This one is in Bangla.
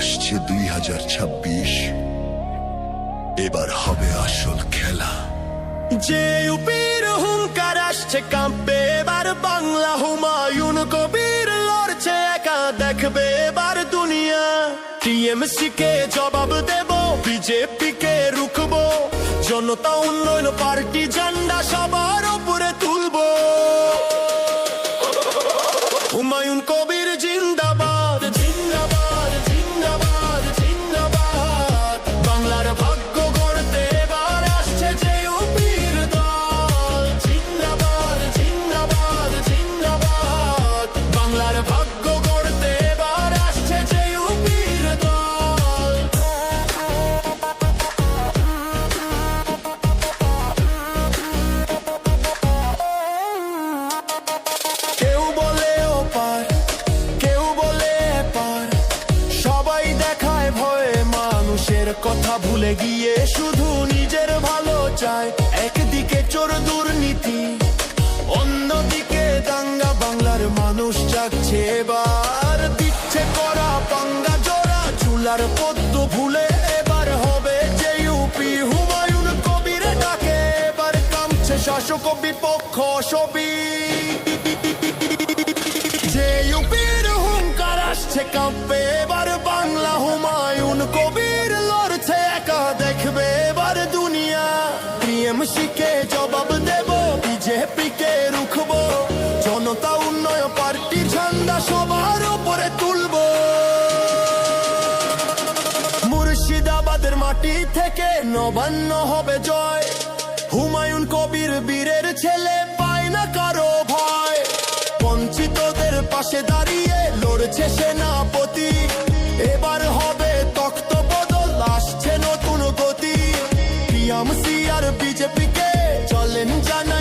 আসছে 2026, এবার হবে আসল খেলা। যে ইউপির হুঙ্কার আসছে কাঁপবে এবার বাংলা, হুমায়ুন কবির লড়ছে একা দেখবে এবার দুনিয়া। টিএমসি কে জবাব দেব, বিজেপি কে রুখবো, জনতা উন্নয়ন পার্টি ঝান্ডা সবার উপরে তুলবো। হুমায়ুন কবির জিন্দাবাদ, জিন্দাবাদ, জিন্দাবাদ, জিন্দাবাদ। বাংলার ভাগ্য গড়তে এবার আসছে যে ইউপির দল। জিন্দাবাদ, জিন্দাবাদ, জিন্দাবাদ। বাংলার ভাগ্য গড়তে এবার আসছে যে ইউপির দল। কেউ বলে ওপার, কেউ বলে এপার, সবাই দেখায় ভয়ে মানুষের কথা ভুলে গিয়ে শুধু নিজের ভালো চায়। একদিকে চোর দুর্নীতি, অন্যদিকে দাঙ্গা, বাংলার মানুষ জাগছে এবার, দিচ্ছে করা পাঙ্গা জোড়া, চুলার পদ্ম ভুলে এবার হবে যে ইউপি। হুমায়ুন কবির ডাকে এবার কামছে শাসক বিপক্ষ সবই। যে ইউপির হুঙ্কার আসছে কাঁপবে এবার বাংলা, হুমায়ুন কবির লড়ছে একা দেখবে এবার দুনিয়া। টিএমসি কে জবাব দেব, বিজেপি কে রুখবো, জনতা উন্নয়ন পার্টি ঝান্ডা সবার উপরে তুলবো। মুর্শিদাবাদের মাটি থেকে নবান্ন হবে জয়, হুমায়ুন কবির বীরের ছেলে পায় না কারো ভয়। বঞ্চিতদের পাশে দাঁড়িয়ে লড়ছে সেনাপতি, এবার হবে তখ্ত বদল, আসছে নতুন গতি। টিএমসি আর বিজেপি কে চলেন জানা